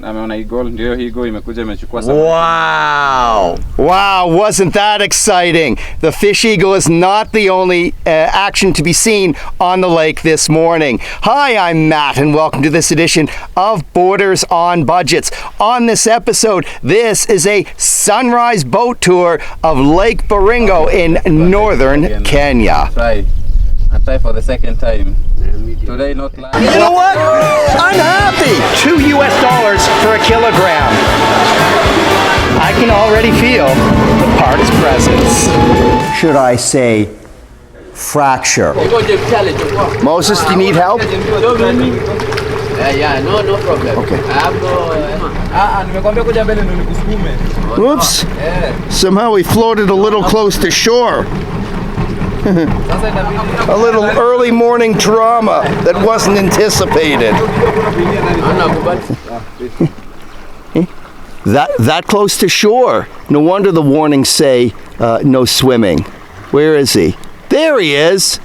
ameona eagle, ndio eagle imekuja imechukua samaki. Wow! Wow, wasn't that exciting? The fish eagle is not the only action to be seen on the lake this morning. Hi, I'm Matt and welcome to this edition of Borders on Budgets. On this episode, this is a sunrise boat tour of Lake Baringo in northern Kenya. I try for the second time. Today not live. You know what? I'm happy! $2 for a kilogram. I can already feel the park's presence. Should I say fracture? Moses, do you need help? Yeah, no problem. Okay. I have no... Whoops. Somehow we floated a little close to shore. A little early morning drama that wasn't anticipated. That close to shore. No wonder the warnings say no swimming. Where is he? There he is.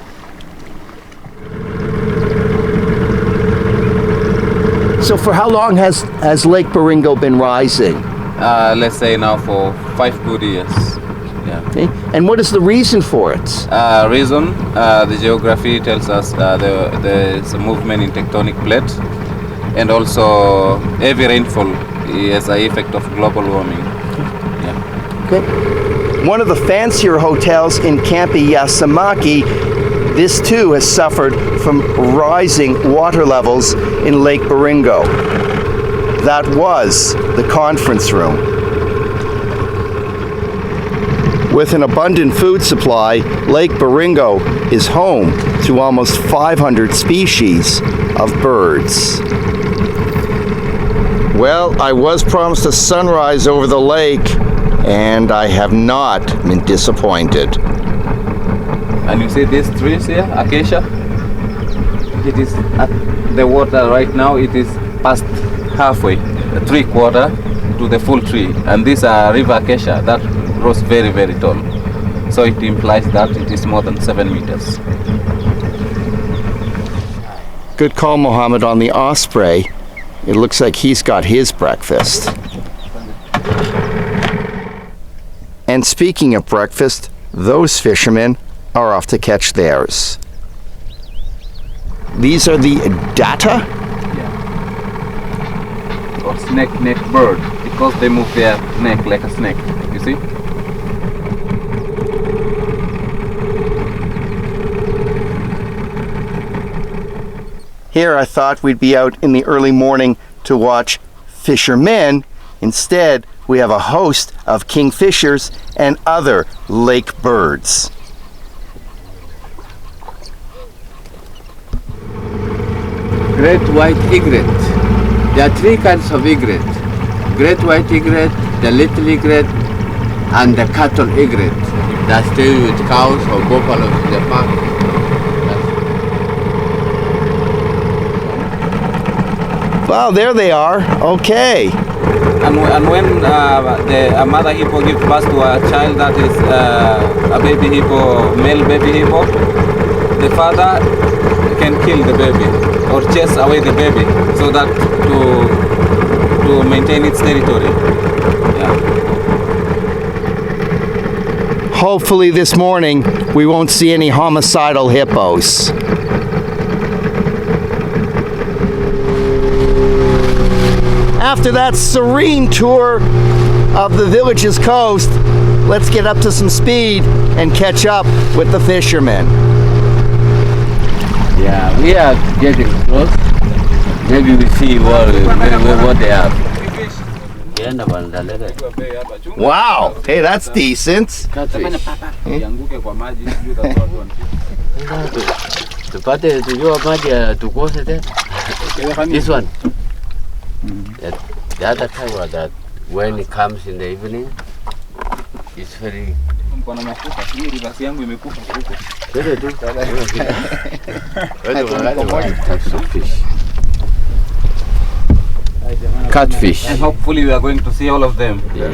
So for how long has Lake Baringo been rising? Let's say now for 5 good years. Yeah. Okay. And what is the reason for it? Reason, the geography tells us there's a movement in tectonic plates, and also heavy rainfall is an effect of global warming. Yeah. Okay. One of the fancier hotels in Kampi, Samaki, this too has suffered from rising water levels in Lake Baringo. That was the conference room. With an abundant food supply, Lake Baringo is home to almost 500 species of birds. Well, I was promised a sunrise over the lake, and I have not been disappointed. And you see these trees here, acacia? It is at the water right now, it is past halfway, 3/4 to the full tree. And these are river acacia that grows very, very tall. So it implies that it is more than 7 meters. Good call, Mohammed, on the osprey. It looks like he's got his breakfast. And speaking of breakfast, those fishermen are off to catch theirs. These are the data? Yeah. Or snake-neck bird, because they move their neck like a snake. You see? Here I thought we'd be out in the early morning to watch fishermen. Instead, we have a host of kingfishers and other lake birds. Great white egret. There are 3 kinds of egret. Great white egret, the little egret, and the cattle egret that stay with cows or buffaloes in the park. Well, there they are. Okay. And when a mother hippo gives birth to a child that is a baby hippo, male baby hippo, the father can kill the baby or chase away the baby so that to maintain its territory. Yeah. Hopefully this morning we won't see any homicidal hippos. After that serene tour of the village's coast, let's get up to some speed and catch up with the fishermen. Yeah, we are getting close. Maybe we see what they have. Wow, hey, that's decent. Catfish. This one. The other time that when it comes in the evening, it's very... types of fish. Catfish. And hopefully we are going to see all of them. Yeah.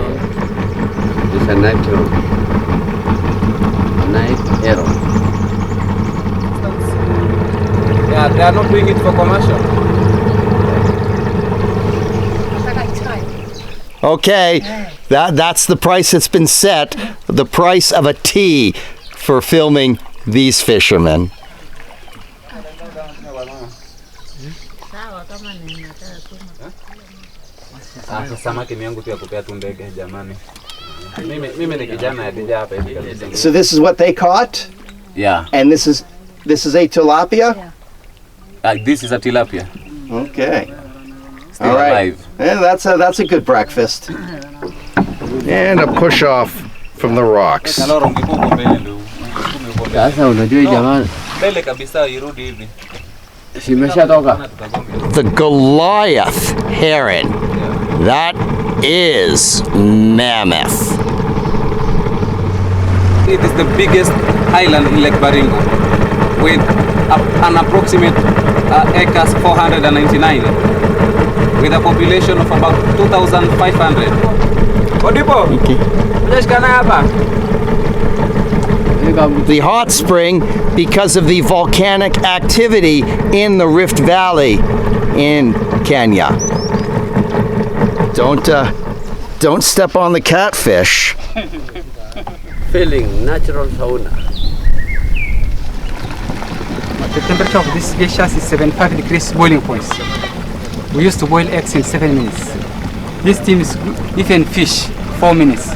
It's a night arrow. Yeah, they are not doing it for commercial. Okay, that's the price that's been set. The price of a tea for filming these fishermen. So this is what they caught? Yeah. And this is a tilapia? This is a tilapia. Okay. Still All right. alive. Yeah, that's a good breakfast. And a push off from the rocks. Sasa unajua jamani, Mbele kabisa irudi hivi. simeshatoka. The Goliath heron. That is mammoth. It is the biggest island in Lake Baringo with an approximate acres 499 with a population of about 2,500. Odipo, unashikana hapa? The hot spring because of the volcanic activity in the Rift Valley in Kenya. Don't step on the catfish. Feeling natural fauna. The temperature of this glacier is 75 degrees boiling point. We used to boil eggs in 7 minutes. This steam is good, even fish, 4 minutes.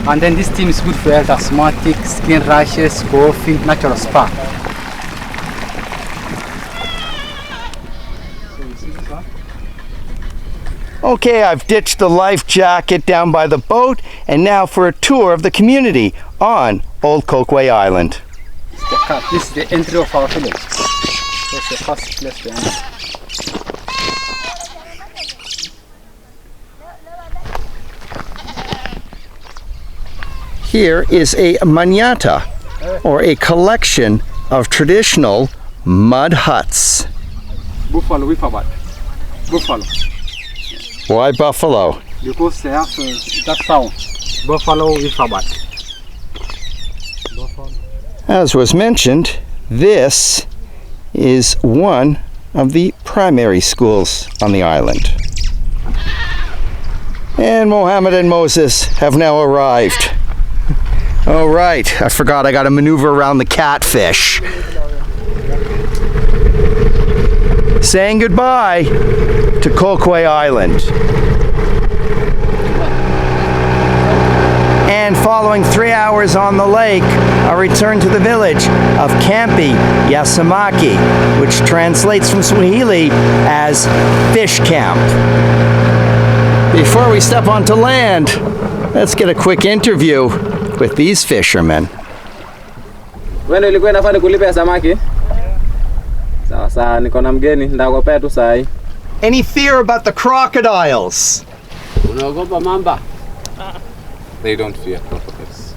And then this steam is good for health, asthmatic, skin rashes, coffee, natural spa. Okay, I've ditched the life jacket down by the boat, and now for a tour of the community on Old Cokeway Island. This is the entry of our village. That's the first place to enter. Here is a manyatta, or a collection of traditional mud huts. Buffalo with about. Buffalo. Why buffalo? Because they have that sound. Buffalo with about. As was mentioned, this is one of the primary schools on the island. And Mohammed and Moses have now arrived. Oh right, I forgot I got to maneuver around the catfish. Saying goodbye to Cokeway Island. And following 3 hours on the lake, a return to the village of Kampi, Samaki, which translates from Swahili as fish camp. Before we step onto land, let's get a quick interview with these fishermen. Wewe ulikuwa unafanya kulipia samaki? Sawa sawa, niko na mgeni, ndakopea tu saa hii. Any fear about the crocodiles? Unaogopa mamba? They don't fear crocodiles.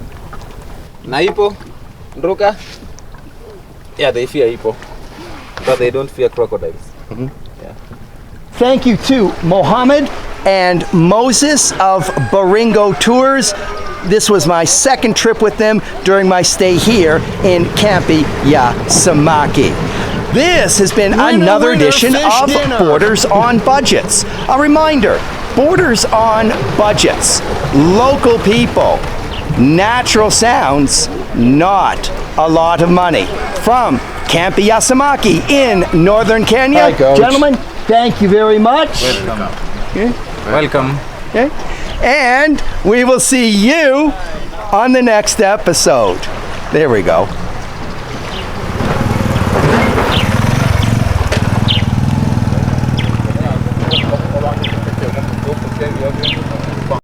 Na hippo, Nruka? Yeah, they fear hippo, but they don't fear crocodiles. Mm-hmm. Yeah. Thank you to Mohammed and Moses of Baringo Tours. This was my second trip with them during my stay here in Kampi, Samaki. This has been another edition of Borders on Budgets. A reminder, Borders on Budgets. Local people, natural sounds, not a lot of money. From Kampi, Samaki in northern Kenya. Hi, Coach. Gentlemen, thank you very much. Welcome. Okay. Welcome. Okay. And we will see you on the next episode. There we go.